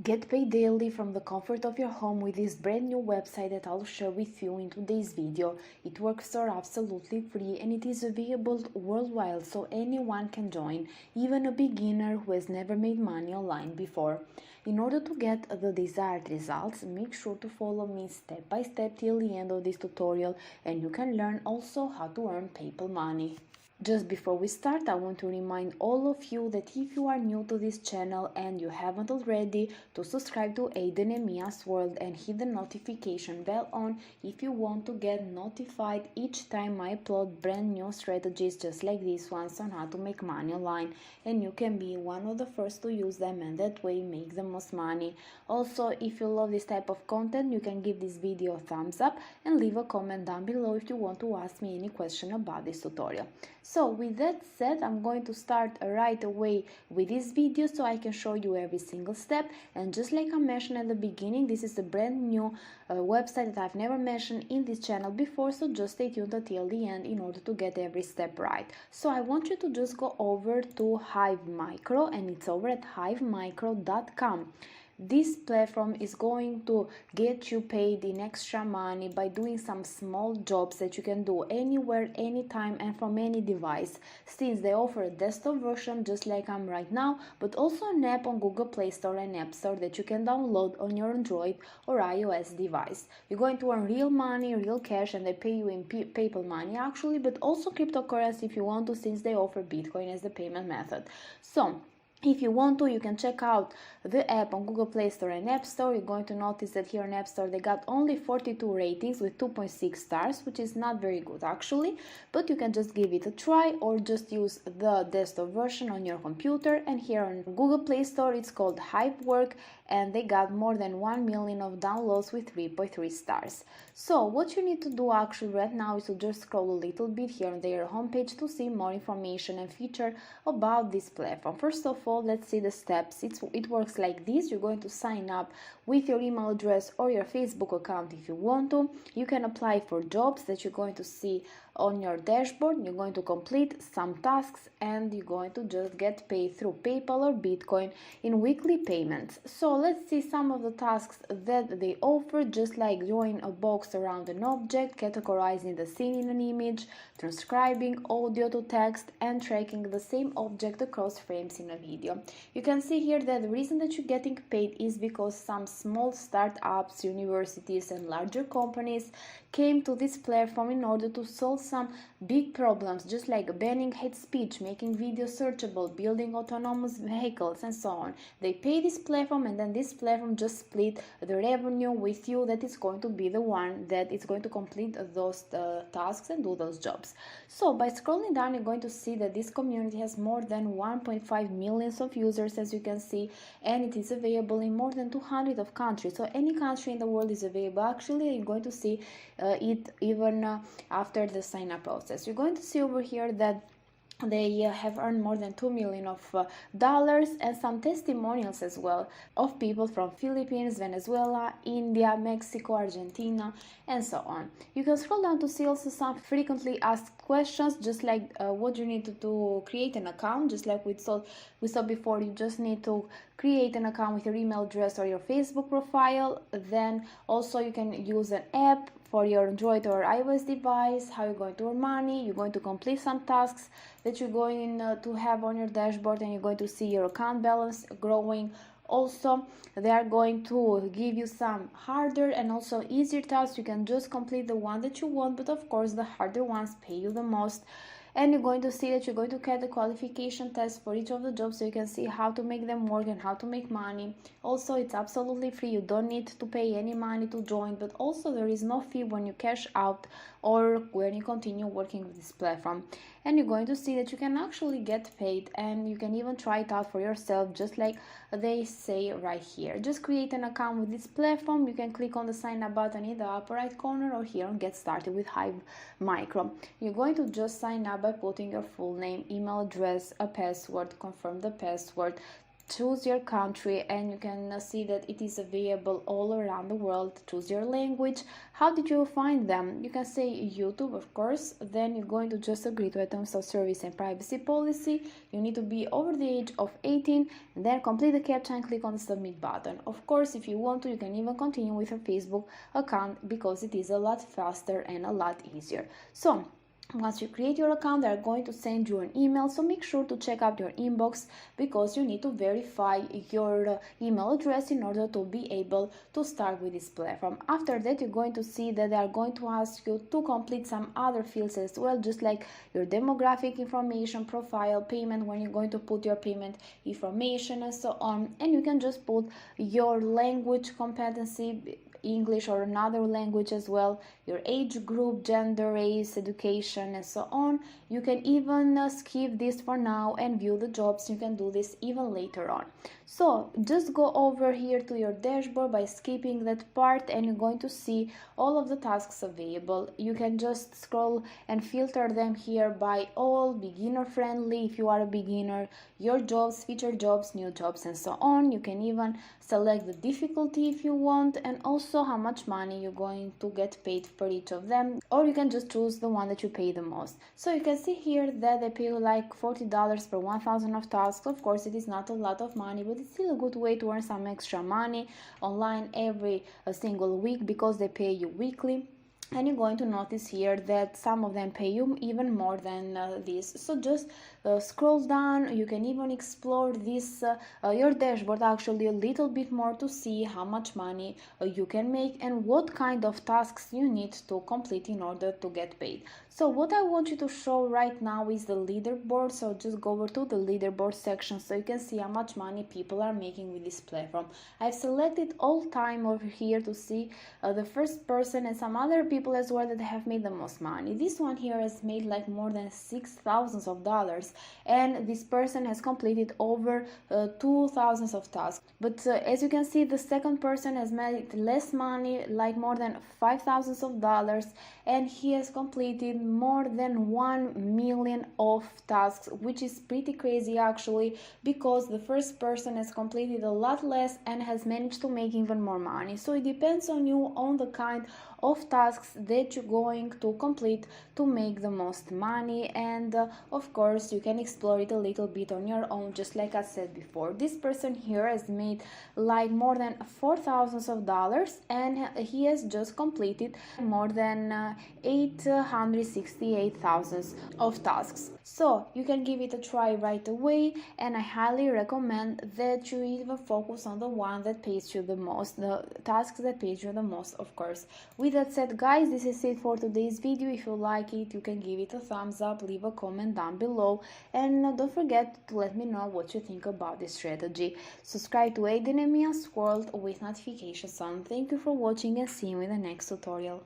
Get paid daily from the comfort of your home with this brand new website that I'll share with you in today's video. It works for absolutely free and it is available worldwide, so anyone can join, even a beginner who has never made money online before. In order to get the desired results, make sure to follow me step by step till the end of this tutorial, and you can learn also how to earn PayPal money. Just before we start, I want to remind all of you that if you are new to this channel and you haven't already, to subscribe to Aiden and Mia's World and hit the notification bell on if you want to get notified each time I upload brand new strategies just like these ones on how to make money online, and you can be one of the first to use them and that way make the most money. Also, if you love this type of content, you can give this video a thumbs up and leave a comment down below if you want to ask me any question about this tutorial. So with that said, I'm going to start right away with this video so I can show you every single step. And just like I mentioned at the beginning, this is a brand new website that I've never mentioned in this channel before, so just stay tuned until the end in order to get every step right. So I want you to just go over to Hive Micro, and it's over at hivemicro.com. This platform is going to get you paid in extra money by doing some small jobs that you can do anywhere, anytime, and from any device, since they offer a desktop version just like I'm right now, but also an app on Google Play Store and App Store that you can download on your Android or iOS device. You're going to earn real money, real cash, and they pay you in PayPal money actually, but also cryptocurrency if you want to, since they offer Bitcoin as the payment method. So if you want to, you can check out the app on Google Play Store and App Store. You're going to notice that here in App Store they got only 42 ratings with 2.6 stars, which is not very good actually, but you can just give it a try or just use the desktop version on your computer. And here on Google Play Store it's called Hive Work, and they got more than 1 million of downloads with 3.3 stars. So what you need to do actually right now is to just scroll a little bit here on their homepage to see more information and feature about this platform. First of all, let's see the steps. It works like this. You're going to sign up with your email address or your Facebook account if you want to. You can apply for jobs that you're going to see on your dashboard. You're going to complete some tasks and you're going to just get paid through PayPal or Bitcoin in weekly payments. So let's see some of the tasks that they offer, just like drawing a box around an object, categorizing the scene in an image, transcribing audio to text, and tracking the same object across frames in a video. You can see here that the reason that you're getting paid is because some small startups, universities, and larger companies came to this platform in order to solve some big problems, just like banning hate speech, making video searchable, building autonomous vehicles, and so on. They pay this platform, and then this platform just split the revenue with you, that is going to be the one that is going to complete those tasks and do those jobs. So by scrolling down, you're going to see that this community has more than 1.5 million of users, as you can see, and it is available in more than 200 of countries. So any country in the world is available. Actually, you're going to see it even after the sign up process. You're going to see over here that they have earned more than 2 million of dollars, and some testimonials as well of people from Philippines, Venezuela, India, Mexico, Argentina, and so on. You can scroll down to see also some frequently asked questions, just like what you need to do to create an account. Just like we saw before, you just need to create an account with your email address or your Facebook profile. Then also you can use an app for your Android or iOS device. How you're going to earn money: you're going to complete some tasks that you're going to have on your dashboard, and you're going to see your account balance growing. Also, they are going to give you some harder and also easier tasks. You can just complete the one that you want, but of course the harder ones pay you the most. And you're going to see that you're going to get the qualification test for each of the jobs, so you can see how to make them work and how to make money. Also, it's absolutely free. You don't need to pay any money to join, but also there is no fee when you cash out or when you continue working with this platform. And you're going to see that you can actually get paid, and you can even try it out for yourself, just like they say right here. Just create an account with this platform. You can click on the sign up button in the upper right corner, or here on Get Started with Hive Micro. You're going to just sign up by putting your full name, email address, a password, confirm the password, choose your country, and you can see that it is available all around the world. Choose your language. How did you find them? You can say YouTube, of course. Then you're going to just agree to a terms of service and privacy policy. You need to be over the age of 18, and then complete the captcha and click on the submit button. Of course, if you want to, you can even continue with your Facebook account because it is a lot faster and a lot easier. So once you create your account, they are going to send you an email, so make sure to check out your inbox because you need to verify your email address in order to be able to start with this platform. After that, you're going to see that they are going to ask you to complete some other fields as well, just like your demographic information, profile, payment, when you're going to put your payment information and so on. And you can just put your language competency, English or another language as well, your age group, gender, race, education, and so on. You can even skip this for now and view the jobs. You can do this even later on. So just go over here to your dashboard by skipping that part, and you're going to see all of the tasks available. You can just scroll and filter them here by all, beginner friendly if you are a beginner, your jobs, featured jobs, new jobs, and so on. You can even select the difficulty if you want, and also how much money you're going to get paid for each of them, or you can just choose the one that you pay the most. So you can see here that they pay you like $40 per 1,000 of tasks. Of course, it is not a lot of money, but it's still a good way to earn some extra money online every single week because they pay you weekly. And you're going to notice here that some of them pay you even more than this. So just scroll down. You can even explore this your dashboard actually a little bit more to see how much money you can make and what kind of tasks you need to complete in order to get paid. So what I want you to show right now is the leaderboard. So just go over to the leaderboard section so you can see how much money people are making with this platform. I've selected all time over here to see the first person and some other people as well that have made the most money. This one here has made like more than $6,000, and this person has completed over 2,000 of tasks. But as you can see, the second person has made less money, like more than $5,000, and he has completed more than 1 million of tasks, which is pretty crazy actually, because the first person has completed a lot less and has managed to make even more money. So it depends on you, on the kind of tasks that you're going to complete to make the most money, and of course you can explore it a little bit on your own. Just like I said before, this person here has made like more than $4,000, and he has just completed more than 868,000 of tasks. So you can give it a try right away, and I highly recommend that you even focus on the one that pays you the most, the tasks that pays you the most, of course. With that said, guys, this is it for today's video. If you like it, you can give it a thumbs up, leave a comment down below, and don't forget to let me know what you think about this strategy. Subscribe to Aiden and Mia's World with notifications on. Thank you for watching, and see you in the next tutorial.